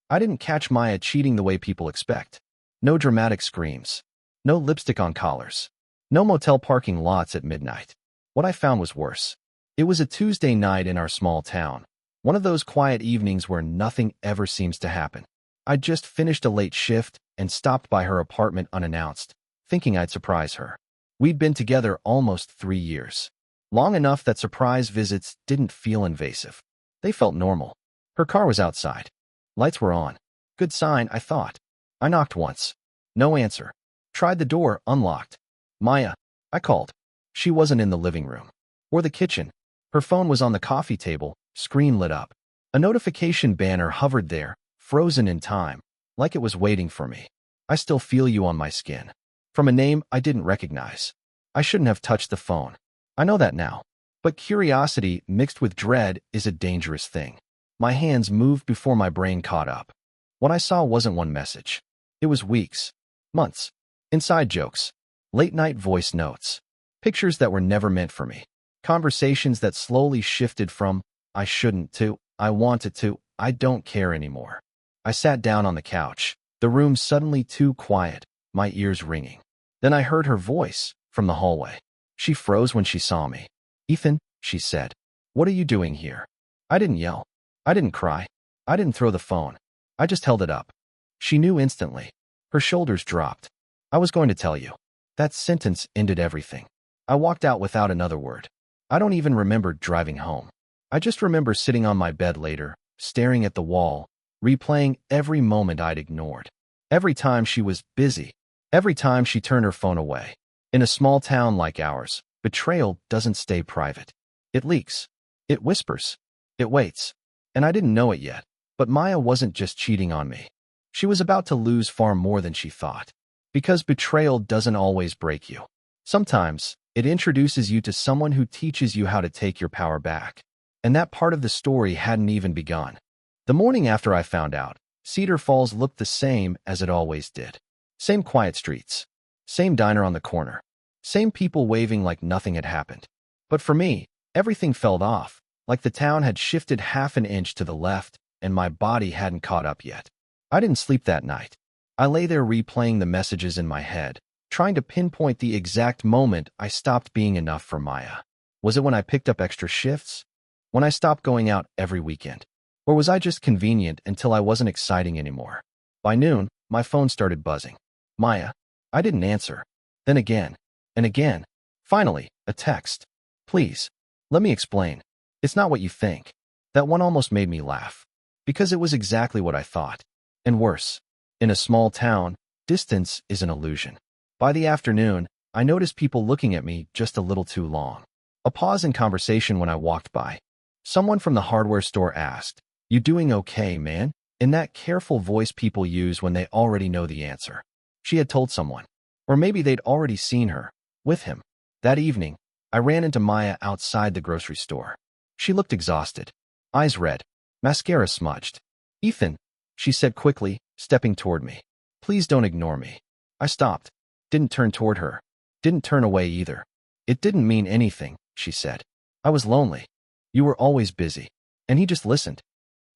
I didn't catch Maya cheating the way people expect. No dramatic screams. No lipstick on collars. No motel parking lots at midnight. What I found was worse. It was a Tuesday night in our small town. One of those quiet evenings where nothing ever seems to happen. I'd just finished a late shift and stopped by her apartment unannounced, thinking I'd surprise her. We'd been together almost 3 years. Long enough that surprise visits didn't feel invasive. They felt normal. Her car was outside. Lights were on. Good sign, I thought. I knocked once. No answer. Tried the door, unlocked. Maya, I called. She wasn't in the living room. Or the kitchen. Her phone was on the coffee table, screen lit up. A notification banner hovered there, frozen in time, like it was waiting for me. I still feel you on my skin. From a name I didn't recognize. I shouldn't have touched the phone. I know that now. But curiosity mixed with dread is a dangerous thing. My hands moved before my brain caught up. What I saw wasn't one message. It was weeks, months, inside jokes, late-night voice notes, pictures that were never meant for me, conversations that slowly shifted from, I shouldn't to, I wanted to, I don't care anymore. I sat down on the couch, the room suddenly too quiet, my ears ringing. Then I heard her voice from the hallway. She froze when she saw me. Ethan, she said, what are you doing here? I didn't yell. I didn't cry. I didn't throw the phone. I just held it up. She knew instantly. Her shoulders dropped. I was going to tell you. That sentence ended everything. I walked out without another word. I don't even remember driving home. I just remember sitting on my bed later, staring at the wall, replaying every moment I'd ignored. Every time she was busy. Every time she turned her phone away. In a small town like ours, betrayal doesn't stay private. It leaks. It whispers. It waits. And I didn't know it yet. But Maya wasn't just cheating on me. She was about to lose far more than she thought. Because betrayal doesn't always break you. Sometimes, it introduces you to someone who teaches you how to take your power back. And that part of the story hadn't even begun. The morning after I found out, Cedar Falls looked the same as it always did. Same quiet streets. Same diner on the corner. Same people waving like nothing had happened. But for me, everything felt off, like the town had shifted half an inch to the left, and my body hadn't caught up yet. I didn't sleep that night. I lay there replaying the messages in my head, trying to pinpoint the exact moment I stopped being enough for Maya. Was it when I picked up extra shifts? When I stopped going out every weekend? Or was I just convenient until I wasn't exciting anymore? By noon, my phone started buzzing. Maya. I didn't answer. Then again. And again. Finally, a text. Please. Let me explain. It's not what you think. That one almost made me laugh. Because it was exactly what I thought. And worse. In a small town, distance is an illusion. By the afternoon, I noticed people looking at me just a little too long. A pause in conversation when I walked by. Someone from the hardware store asked, "You doing okay, man?" In that careful voice people use when they already know the answer. She had told someone. Or maybe they'd already seen her. With him. That evening, I ran into Maya outside the grocery store. She looked exhausted. Eyes red. Mascara smudged. "Ethan," she said quickly, stepping toward me. "Please don't ignore me." I stopped. Didn't turn toward her. Didn't turn away either. "It didn't mean anything," she said. "I was lonely. You were always busy." And he just listened.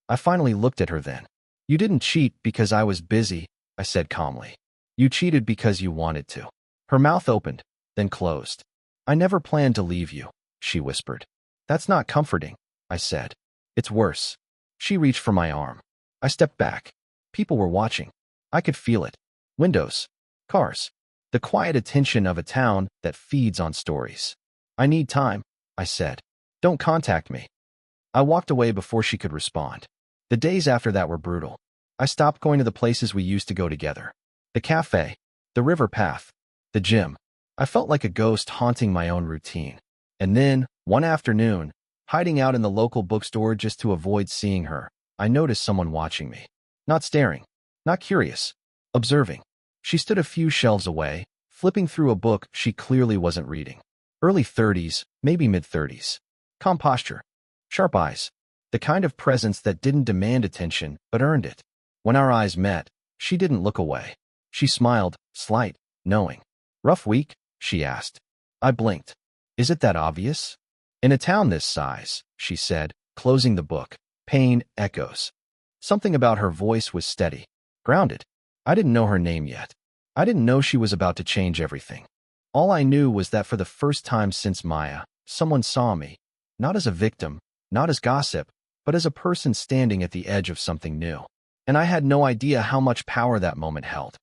I finally looked at her then. "You didn't cheat because I was busy," I said calmly. "You cheated because you wanted to." Her mouth opened, then closed. "I never planned to leave you," she whispered. "That's not comforting," I said. "It's worse." She reached for my arm. I stepped back. People were watching. I could feel it. Windows. Cars. The quiet attention of a town that feeds on stories. "I need time," I said. "Don't contact me." I walked away before she could respond. The days after that were brutal. I stopped going to the places we used to go together. The cafe. The river path. The gym. I felt like a ghost haunting my own routine. And then, one afternoon, hiding out in the local bookstore just to avoid seeing her, I noticed someone watching me. Not staring. Not curious. Observing. She stood a few shelves away, flipping through a book she clearly wasn't reading. Early 30s, maybe mid-30s. Calm posture. Sharp eyes. The kind of presence that didn't demand attention, but earned it. When our eyes met, she didn't look away. She smiled, slight, knowing. "Rough week?" she asked. I blinked. "Is it that obvious?" "In a town this size," she said, closing the book. "Pain echoes." Something about her voice was steady, grounded. I didn't know her name yet. I didn't know she was about to change everything. All I knew was that for the first time since Maya, someone saw me, not as a victim, not as gossip, but as a person standing at the edge of something new. And I had no idea how much power that moment held.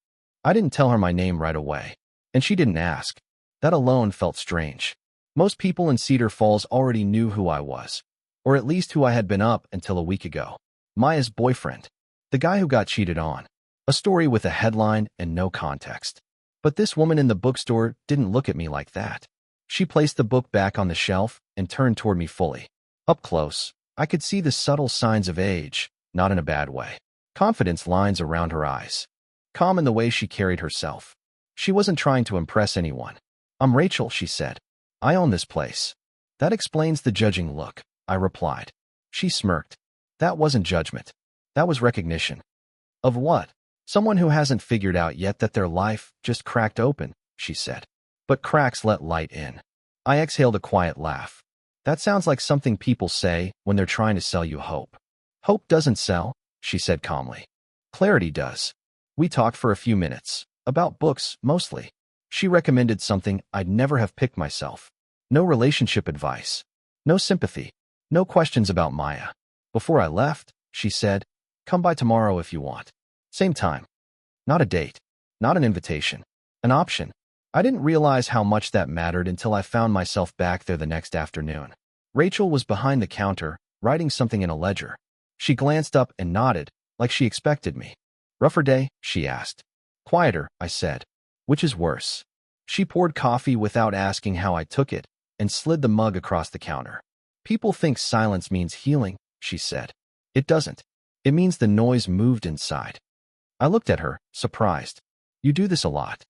I didn't tell her my name right away, and she didn't ask. That alone felt strange. Most people in Cedar Falls already knew who I was, or at least who I had been up until a week ago. Maya's boyfriend. The guy who got cheated on. A story with a headline and no context. But this woman in the bookstore didn't look at me like that. She placed the book back on the shelf and turned toward me fully. Up close, I could see the subtle signs of age, not in a bad way. Confidence lines around her eyes. Calm in the way she carried herself. She wasn't trying to impress anyone. "I'm Rachel," she said. "I own this place." "That explains the judging look," I replied. She smirked. That wasn't judgment. That was recognition. Of what? Someone who hasn't figured out yet that their life just cracked open, she said. But cracks let light in. I exhaled a quiet laugh. That sounds like something people say when they're trying to sell you hope. "Hope doesn't sell," she said calmly. "Clarity does." We talked for a few minutes. About books, mostly. She recommended something I'd never have picked myself. No relationship advice. No sympathy. No questions about Maya. Before I left, she said, "Come by tomorrow if you want. Same time." Not a date. Not an invitation. An option. I didn't realize how much that mattered until I found myself back there the next afternoon. Rachel was behind the counter, writing something in a ledger. She glanced up and nodded, like she expected me. "Rougher day?" she asked. "Quieter," I said. "Which is worse?" She poured coffee without asking how I took it and slid the mug across the counter. "People think silence means healing," she said. "It doesn't. It means the noise moved inside." I looked at her, surprised. "You do this a lot."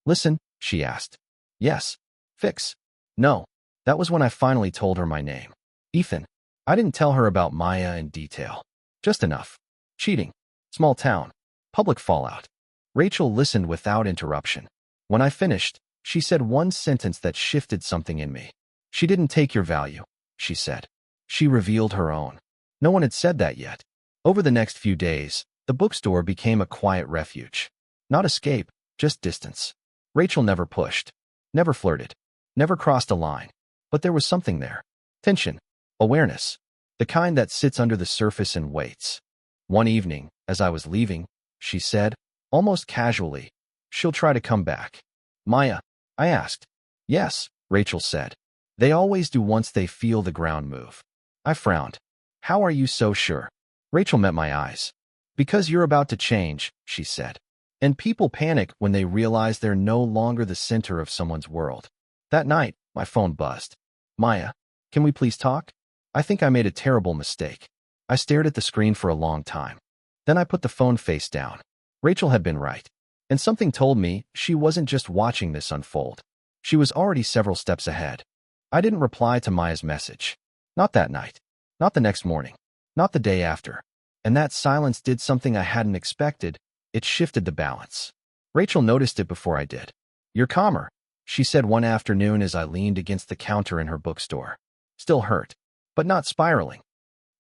"Listen?" she asked. "Yes." "Fix?" "No." That was when I finally told her my name. Ethan. I didn't tell her about Maya in detail. Just enough. Cheating. Small town. Public fallout. Rachel listened without interruption. When I finished, she said one sentence that shifted something in me. "She didn't take your value," she said. She revealed her own. No one had said that yet. Over the next few days, the bookstore became a quiet refuge. Not escape, just distance. Rachel never pushed, never flirted, never crossed a line. But there was something there. Tension. Awareness. The kind that sits under the surface and waits. One evening, as I was leaving, she said, almost casually, "She'll try to come back." "Maya?" I asked. "Yes," Rachel said. "They always do once they feel the ground move." I frowned. "How are you so sure?" Rachel met my eyes. "Because you're about to change," she said. "And people panic when they realize they're no longer the center of someone's world." That night, my phone buzzed. "Maya, can we please talk? I think I made a terrible mistake." I stared at the screen for a long time. Then I put the phone face down. Rachel had been right. And something told me she wasn't just watching this unfold. She was already several steps ahead. I didn't reply to Maya's message. Not that night. Not the next morning. Not the day after. And that silence did something I hadn't expected. It shifted the balance. Rachel noticed it before I did. "You're calmer," she said one afternoon as I leaned against the counter in her bookstore. "Still hurt, but not spiraling."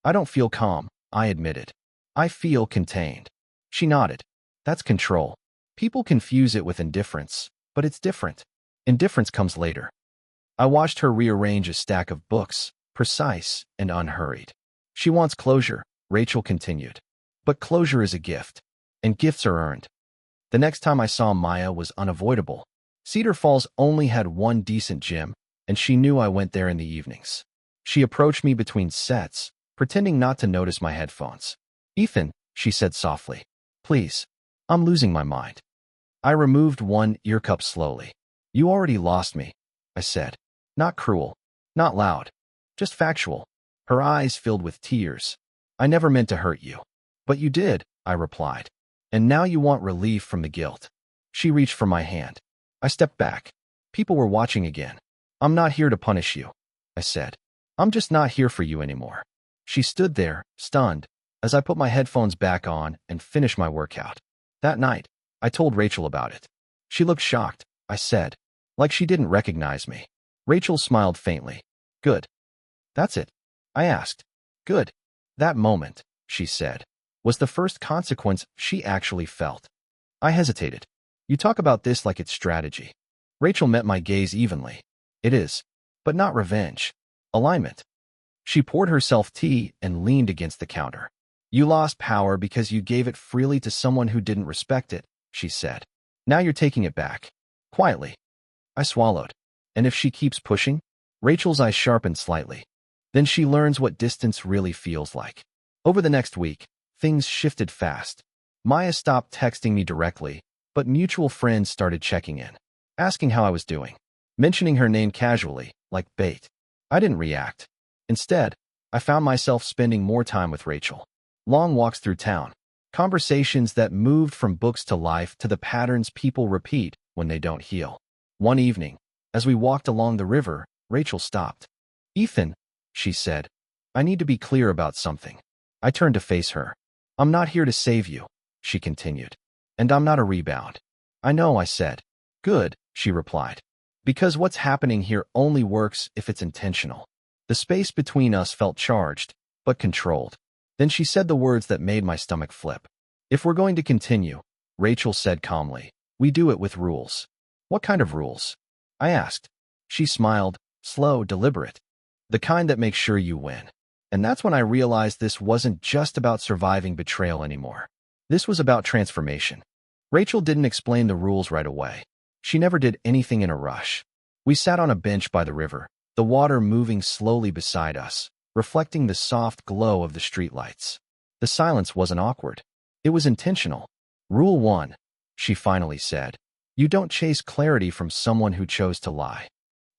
"I don't feel calm," I admitted. "I feel contained." She nodded. "That's control. People confuse it with indifference, but it's different. Indifference comes later." I watched her rearrange a stack of books, precise and unhurried. "She wants closure," Rachel continued. "But closure is a gift, and gifts are earned." The next time I saw Maya was unavoidable. Cedar Falls only had one decent gym, and she knew I went there in the evenings. She approached me between sets, pretending not to notice my headphones. "Ethan," she said softly, "please. I'm losing my mind." I removed one ear cup slowly. "You already lost me," I said. Not cruel, not loud, just factual. Her eyes filled with tears. "I never meant to hurt you." "But you did," I replied. "And now you want relief from the guilt." She reached for my hand. I stepped back. People were watching again. "I'm not here to punish you," I said. "I'm just not here for you anymore." She stood there, stunned, as I put my headphones back on and finished my workout. That night, I told Rachel about it. She looked shocked, I said, like she didn't recognize me. Rachel smiled faintly. "Good. That's it?" I asked. "Good." "That moment," she said, was the first consequence she actually felt. I hesitated. You talk about this like it's strategy. Rachel met my gaze evenly. It is, but not revenge. Alignment. She poured herself tea and leaned against the counter. You lost power because you gave it freely to someone who didn't respect it, she said. Now you're taking it back. Quietly. I swallowed. And if she keeps pushing? Rachel's eyes sharpened slightly. Then she learns what distance really feels like. Over the next week, things shifted fast. Maya stopped texting me directly, but mutual friends started checking in, asking how I was doing, mentioning her name casually, like bait. I didn't react. Instead, I found myself spending more time with Rachel. Long walks through town, conversations that moved from books to life to the patterns people repeat when they don't heal. One evening, as we walked along the river, Rachel stopped. Ethan, she said, I need to be clear about something. I turned to face her. I'm not here to save you, she continued. And I'm not a rebound. I know, I said. Good, she replied. Because what's happening here only works if it's intentional. The space between us felt charged, but controlled. Then she said the words that made my stomach flip. If we're going to continue, Rachel said calmly, we do it with rules. What kind of rules? I asked. She smiled, slow, deliberate. The kind that makes sure you win. And that's when I realized this wasn't just about surviving betrayal anymore. This was about transformation. Rachel didn't explain the rules right away. She never did anything in a rush. We sat on a bench by the river, the water moving slowly beside us, reflecting the soft glow of the streetlights. The silence wasn't awkward. It was intentional. Rule 1, she finally said. You don't chase clarity from someone who chose to lie.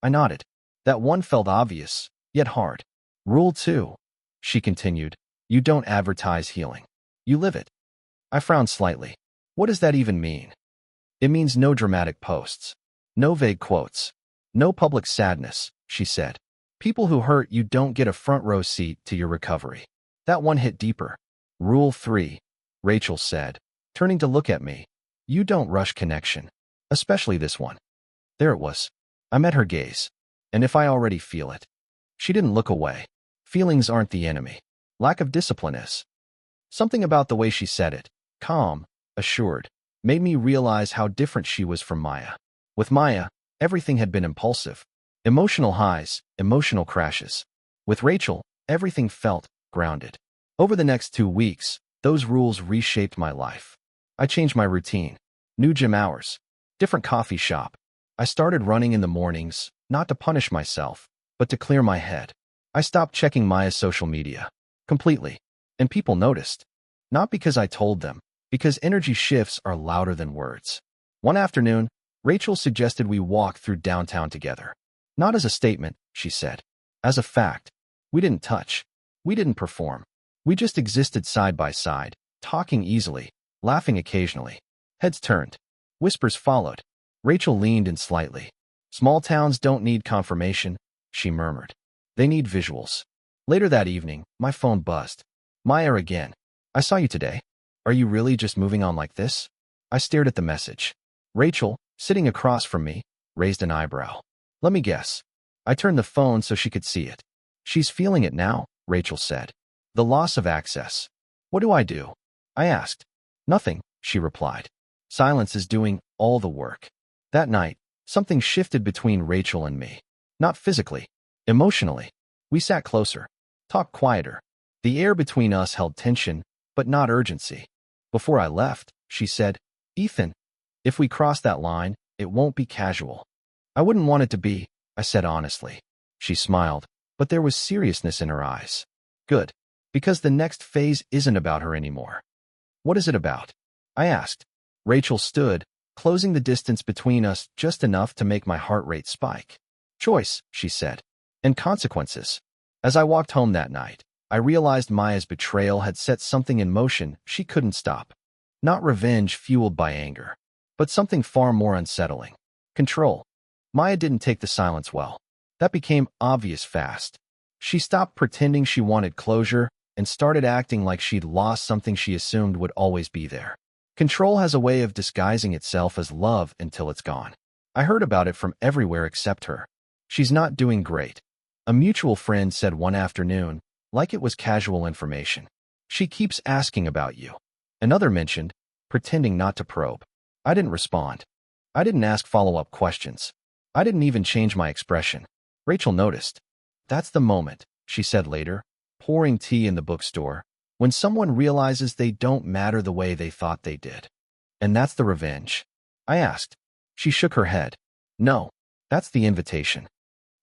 I nodded. That one felt obvious, yet hard. Rule 2, she continued. You don't advertise healing. You live it. I frowned slightly. What does that even mean? It means no dramatic posts. No vague quotes. No public sadness, she said. People who hurt you don't get a front row seat to your recovery. That one hit deeper. Rule 3, Rachel said, turning to look at me. You don't rush connection. Especially this one. There it was. I met her gaze. And if I already feel it. She didn't look away. Feelings aren't the enemy. Lack of discipline is. Something about the way she said it, calm, assured, made me realize how different she was from Maya. With Maya, everything had been impulsive. Emotional highs, emotional crashes. With Rachel, everything felt grounded. Over the next 2 weeks, those rules reshaped my life. I changed my routine. New gym hours. Different coffee shop. I started running in the mornings, not to punish myself, but to clear my head. I stopped checking Maya's social media. Completely. And people noticed. Not because I told them, because energy shifts are louder than words. One afternoon, Rachel suggested we walk through downtown together. Not as a statement, she said. As a fact. We didn't touch. We didn't perform. We just existed side by side, talking easily, laughing occasionally. Heads turned. Whispers followed. Rachel leaned in slightly. Small towns don't need confirmation, she murmured. They need visuals. Later that evening, my phone buzzed. Maya again. I saw you today. Are you really just moving on like this? I stared at the message. Rachel, sitting across from me, raised an eyebrow. Let me guess. I turned the phone so she could see it. She's feeling it now, Rachel said. The loss of access. What do I do? I asked. Nothing, she replied. Silence is doing all the work. That night, something shifted between Rachel and me. Not physically, emotionally. We sat closer, talked quieter. The air between us held tension, but not urgency. Before I left, she said, Ethan, if we cross that line, it won't be casual. I wouldn't want it to be, I said honestly. She smiled, but there was seriousness in her eyes. Good, because the next phase isn't about her anymore. What is it about? I asked. Rachel stood, closing the distance between us just enough to make my heart rate spike. Choice, she said, and consequences. As I walked home that night, I realized Maya's betrayal had set something in motion she couldn't stop. Not revenge fueled by anger, but something far more unsettling. Control. Maya didn't take the silence well. That became obvious fast. She stopped pretending she wanted closure and started acting like she'd lost something she assumed would always be there. Control has a way of disguising itself as love until it's gone. I heard about it from everywhere except her. She's not doing great. A mutual friend said one afternoon, like it was casual information. She keeps asking about you. Another mentioned, pretending not to probe. I didn't respond. I didn't ask follow-up questions. I didn't even change my expression. Rachel noticed. That's the moment, she said later, pouring tea in the bookstore, when someone realizes they don't matter the way they thought they did. And that's the revenge. I asked. She shook her head. No, that's the invitation.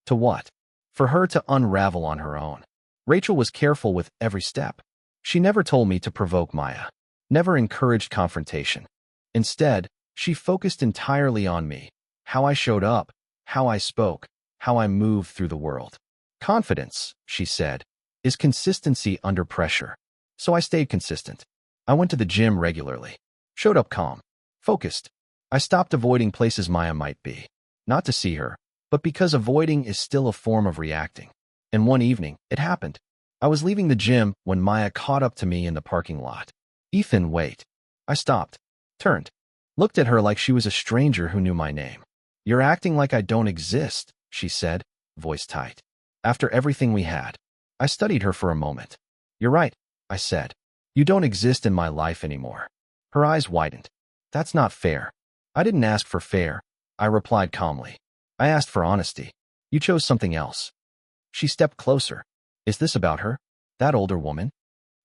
To what? For her to unravel on her own. Rachel was careful with every step. She never told me to provoke Maya, never encouraged confrontation. Instead, she focused entirely on me, how I showed up, how I spoke, how I moved through the world. Confidence, she said, is consistency under pressure. So I stayed consistent. I went to the gym regularly, showed up calm, focused. I stopped avoiding places Maya might be, not to see her, but because avoiding is still a form of reacting. And one evening, it happened. I was leaving the gym when Maya caught up to me in the parking lot. Ethan, wait. I stopped, turned, looked at her like she was a stranger who knew my name. You're acting like I don't exist, she said, voice tight. After everything we had. I studied her for a moment. You're right, I said. You don't exist in my life anymore. Her eyes widened. That's not fair. I didn't ask for fair, I replied calmly. I asked for honesty. You chose something else. She stepped closer. Is this about her? That older woman?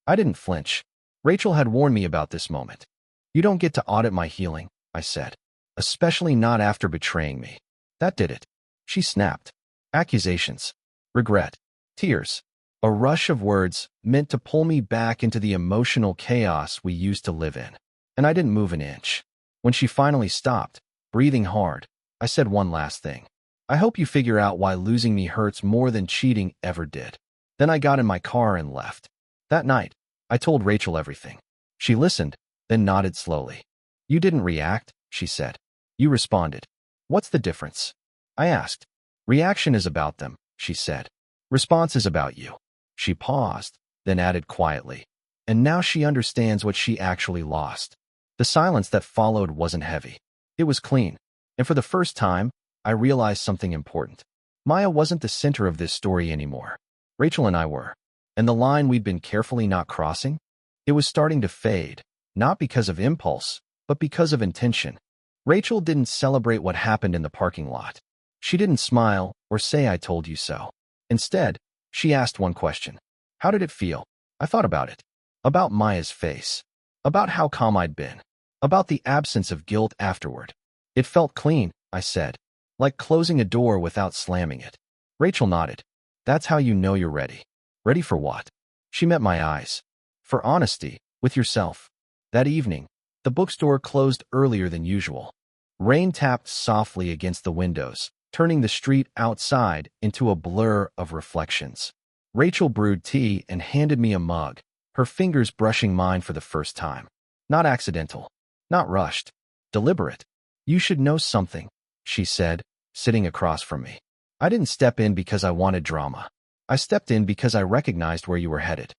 I didn't flinch. Rachel had warned me about this moment. You don't get to audit my healing, I said. Especially not after betraying me. That did it. She snapped. Accusations. Regret. Tears. A rush of words meant to pull me back into the emotional chaos we used to live in. And I didn't move an inch. When she finally stopped, breathing hard, I said one last thing. I hope you figure out why losing me hurts more than cheating ever did. Then I got in my car and left. That night, I told Rachel everything. She listened, then nodded slowly. You didn't react, she said. You responded. What's the difference? I asked. Reaction is about them, she said. Response is about you. She paused, then added quietly. And now she understands what she actually lost. The silence that followed wasn't heavy. It was clean. And for the first time, I realized something important. Maya wasn't the center of this story anymore. Rachel and I were. And the line we'd been carefully not crossing? It was starting to fade, not because of impulse, but because of intention. Rachel didn't celebrate what happened in the parking lot. She didn't smile or say I told you so. Instead, she asked one question. How did it feel? I thought about it. About Maya's face. About how calm I'd been. About the absence of guilt afterward. It felt clean, I said. Like closing a door without slamming it. Rachel nodded. That's how you know you're ready. Ready for what? She met my eyes. For honesty, with yourself. That evening, the bookstore closed earlier than usual. Rain tapped softly against the windows, turning the street outside into a blur of reflections. Rachel brewed tea and handed me a mug, her fingers brushing mine for the first time. Not accidental. Not rushed. Deliberate. You should know something, she said, sitting across from me. I didn't step in because I wanted drama. I stepped in because I recognized where you were headed.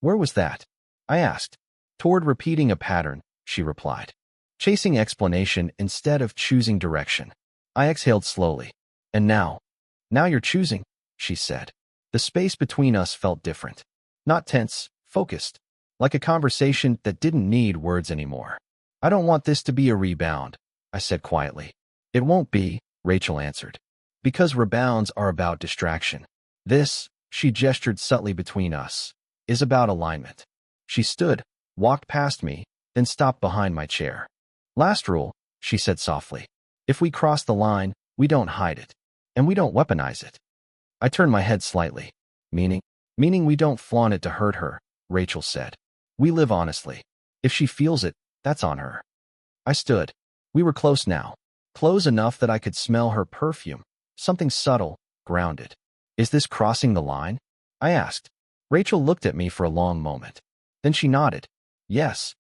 Where was that? I asked. Toward repeating a pattern, she replied. Chasing explanation instead of choosing direction. I exhaled slowly. And now? Now you're choosing, she said. The space between us felt different. Not tense, focused. Like a conversation that didn't need words anymore. I don't want this to be a rebound, I said quietly. It won't be, Rachel answered. Because rebounds are about distraction. This, she gestured subtly between us, is about alignment. She stood, walked past me, then stopped behind my chair. Last rule, she said softly. If we cross the line, we don't hide it. And we don't weaponize it. I turned my head slightly. Meaning we don't flaunt it to hurt her, Rachel said. We live honestly. If she feels it, that's on her. I stood. We were close now. Close enough that I could smell her perfume. Something subtle, grounded. Is this crossing the line? I asked. Rachel looked at me for a long moment. Then she nodded. Yes.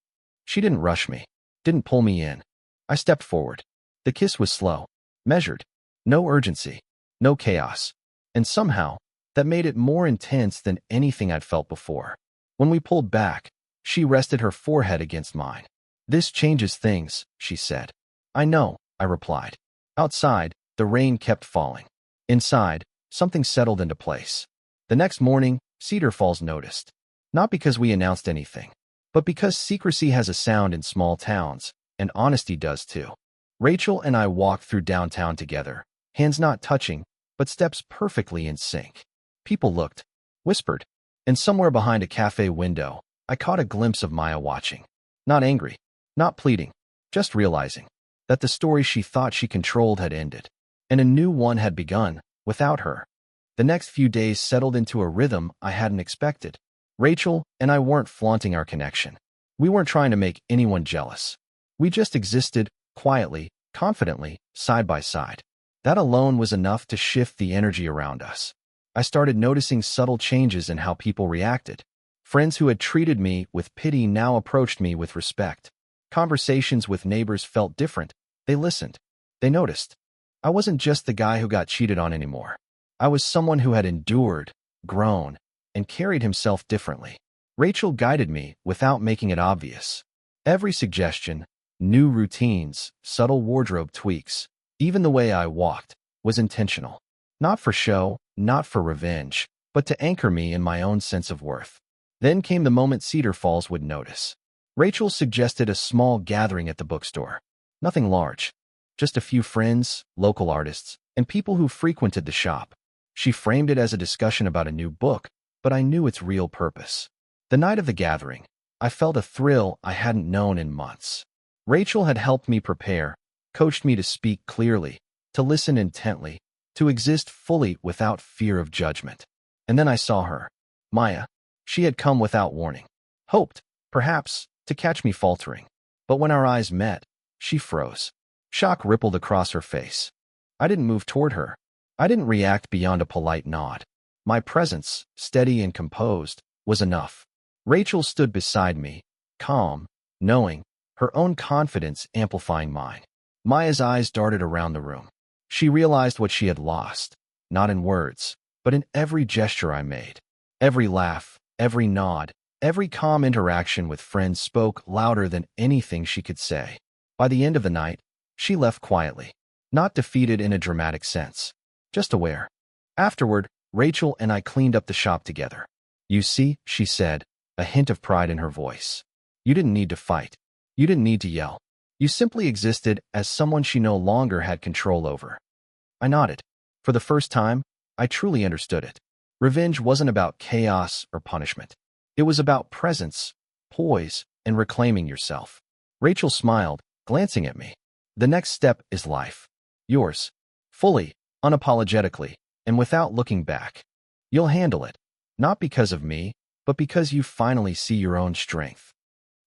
She didn't rush me. Didn't pull me in. I stepped forward. The kiss was slow. Measured. No urgency. No chaos. And somehow, that made it more intense than anything I'd felt before. When we pulled back, she rested her forehead against mine. This changes things, she said. I know, I replied. Outside, the rain kept falling. Inside, something settled into place. The next morning, Cedar Falls noticed. Not because we announced anything, but because secrecy has a sound in small towns, and honesty does too. Rachel and I walked through downtown together, hands not touching, but steps perfectly in sync. People looked, whispered, and somewhere behind a cafe window, I caught a glimpse of Maya watching. Not angry, not pleading, just realizing that the story she thought she controlled had ended, and a new one had begun, without her. The next few days settled into a rhythm I hadn't expected. Rachel and I weren't flaunting our connection. We weren't trying to make anyone jealous. We just existed, quietly, confidently, side by side. That alone was enough to shift the energy around us. I started noticing subtle changes in how people reacted. Friends who had treated me with pity now approached me with respect. Conversations with neighbors felt different. They listened. They noticed. I wasn't just the guy who got cheated on anymore. I was someone who had endured, grown, and carried himself differently. Rachel guided me without making it obvious. Every suggestion, new routines, subtle wardrobe tweaks, even the way I walked, was intentional. Not for show, not for revenge, but to anchor me in my own sense of worth. Then came the moment Cedar Falls would notice. Rachel suggested a small gathering at the bookstore. Nothing large, just a few friends, local artists, and people who frequented the shop. She framed it as a discussion about a new book, but I knew its real purpose. The night of the gathering, I felt a thrill I hadn't known in months. Rachel had helped me prepare, coached me to speak clearly, to listen intently, to exist fully without fear of judgment. And then I saw her, Maya. She had come without warning. Hoped, perhaps, to catch me faltering. But when our eyes met, she froze. Shock rippled across her face. I didn't move toward her. I didn't react beyond a polite nod. My presence, steady and composed, was enough. Rachel stood beside me, calm, knowing, her own confidence amplifying mine. Maya's eyes darted around the room. She realized what she had lost, not in words, but in every gesture I made. Every laugh, every nod, every calm interaction with friends spoke louder than anything she could say. By the end of the night, she left quietly, not defeated in a dramatic sense, just aware. Afterward, Rachel and I cleaned up the shop together. You see, she said, a hint of pride in her voice. You didn't need to fight. You didn't need to yell. You simply existed as someone she no longer had control over. I nodded. For the first time, I truly understood it. Revenge wasn't about chaos or punishment. It was about presence, poise, and reclaiming yourself. Rachel smiled, glancing at me. The next step is life. Yours. Fully, unapologetically, and without looking back. You'll handle it. Not because of me, but because you finally see your own strength.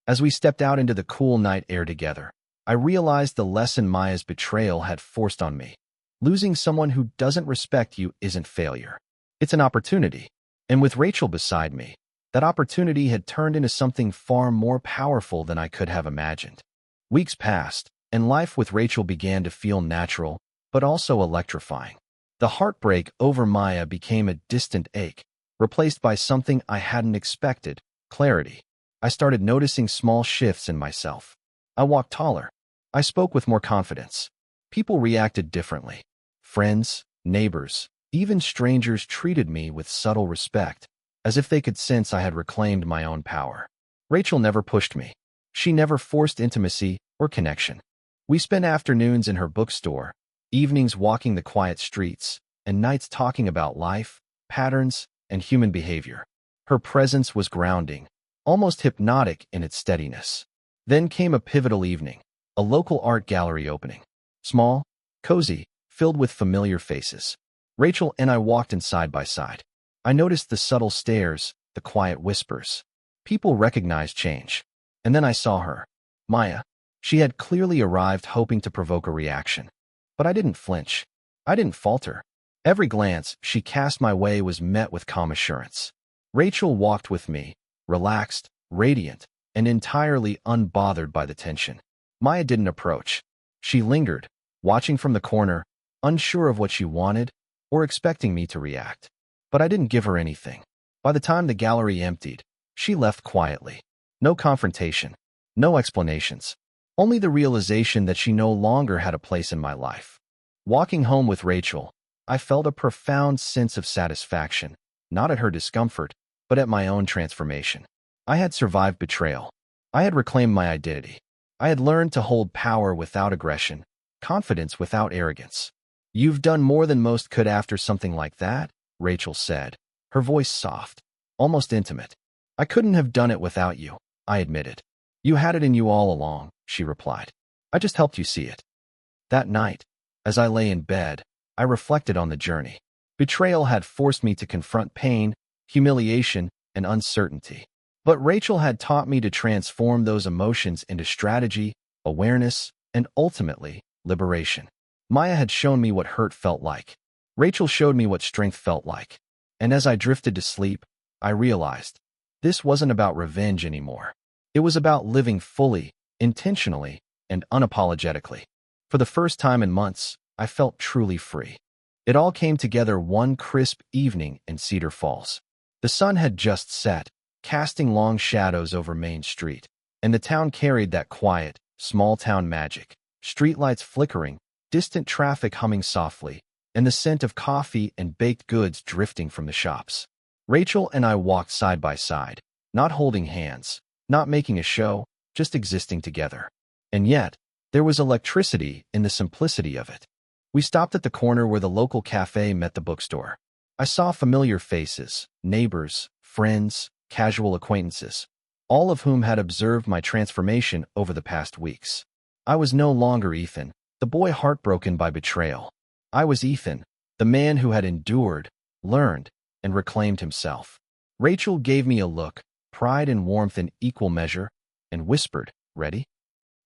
As we stepped out into the cool night air together, I realized the lesson Maya's betrayal had forced on me. Losing someone who doesn't respect you isn't failure. It's an opportunity. And with Rachel beside me, that opportunity had turned into something far more powerful than I could have imagined. Weeks passed, and life with Rachel began to feel natural, but also electrifying. The heartbreak over Maya became a distant ache, replaced by something I hadn't expected, clarity. I started noticing small shifts in myself. I walked taller. I spoke with more confidence. People reacted differently. Friends, neighbors, even strangers treated me with subtle respect, as if they could sense I had reclaimed my own power. Rachel never pushed me. She never forced intimacy or connection. We spent afternoons in her bookstore, evenings walking the quiet streets, and nights talking about life, patterns, and human behavior. Her presence was grounding, almost hypnotic in its steadiness. Then came a pivotal evening, a local art gallery opening. Small, cozy, filled with familiar faces. Rachel and I walked in side by side. I noticed the subtle stares, the quiet whispers. People recognized change. And then I saw her, Maya. She had clearly arrived hoping to provoke a reaction. But I didn't flinch. I didn't falter. Every glance she cast my way was met with calm assurance. Rachel walked with me, relaxed, radiant, and entirely unbothered by the tension. Maya didn't approach. She lingered, watching from the corner, unsure of what she wanted, or expecting me to react. But I didn't give her anything. By the time the gallery emptied, she left quietly. No confrontation, no explanations, only the realization that she no longer had a place in my life. Walking home with Rachel, I felt a profound sense of satisfaction, not at her discomfort, but at my own transformation. I had survived betrayal. I had reclaimed my identity. I had learned to hold power without aggression, confidence without arrogance. "You've done more than most could after something like that," Rachel said, her voice soft, almost intimate. "I couldn't have done it without you," I admitted. "You had it in you all along," she replied. "I just helped you see it." That night, as I lay in bed, I reflected on the journey. Betrayal had forced me to confront pain, humiliation, and uncertainty. But Rachel had taught me to transform those emotions into strategy, awareness, and ultimately, liberation. Maya had shown me what hurt felt like. Rachel showed me what strength felt like. And as I drifted to sleep, I realized this wasn't about revenge anymore. It was about living fully, intentionally, and unapologetically. For the first time in months, I felt truly free. It all came together one crisp evening in Cedar Falls. The sun had just set, casting long shadows over Main Street, and the town carried that quiet, small-town magic. Streetlights flickering, distant traffic humming softly, and the scent of coffee and baked goods drifting from the shops. Rachel and I walked side by side, not holding hands, not making a show, just existing together. And yet, there was electricity in the simplicity of it. We stopped at the corner where the local cafe met the bookstore. I saw familiar faces, neighbors, friends, casual acquaintances, all of whom had observed my transformation over the past weeks. I was no longer Ethan, the boy heartbroken by betrayal. I was Ethan, the man who had endured, learned, and reclaimed himself. Rachel gave me a look, pride and warmth in equal measure, and whispered, "Ready?"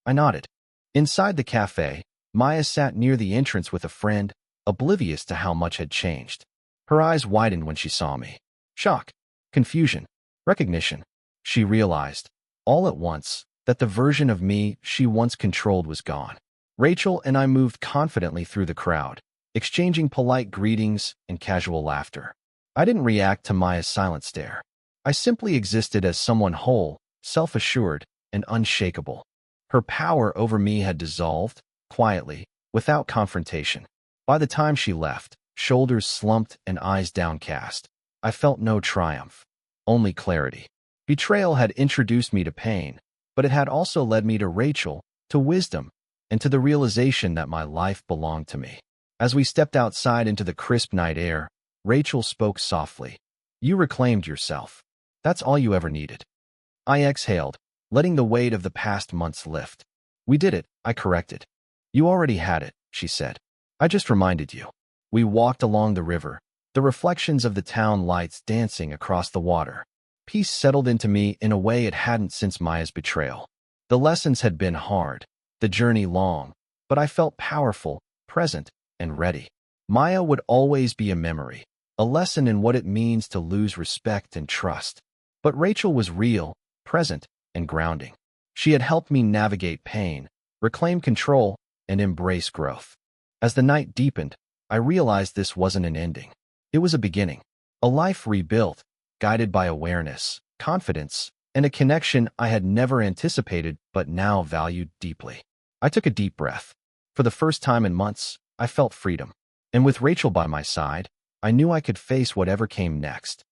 I nodded. Inside the cafe, Maya sat near the entrance with a friend, oblivious to how much had changed. Her eyes widened when she saw me. Shock, confusion, recognition. She realized, all at once, that the version of me she once controlled was gone. Rachel and I moved confidently through the crowd, exchanging polite greetings and casual laughter. I didn't react to Maya's silent stare. I simply existed as someone whole, self-assured, and unshakable. Her power over me had dissolved, quietly, without confrontation. By the time she left, shoulders slumped and eyes downcast, I felt no triumph, only clarity. Betrayal had introduced me to pain, but it had also led me to Rachel, to wisdom, and to the realization that my life belonged to me. As we stepped outside into the crisp night air, Rachel spoke softly. "You reclaimed yourself. That's all you ever needed." I exhaled, letting the weight of the past months lift. "We did it," I corrected. "You already had it," she said. "I just reminded you." We walked along the river, the reflections of the town lights dancing across the water. Peace settled into me in a way it hadn't since Maya's betrayal. The lessons had been hard, the journey long, but I felt powerful, present, and ready. Maya would always be a memory, a lesson in what it means to lose respect and trust. But Rachel was real, present, and grounding. She had helped me navigate pain, reclaim control, and embrace growth. As the night deepened, I realized this wasn't an ending. It was a beginning, a life rebuilt, guided by awareness, confidence, and a connection I had never anticipated but now valued deeply. I took a deep breath. For the first time in months, I felt freedom. And with Rachel by my side, I knew I could face whatever came next.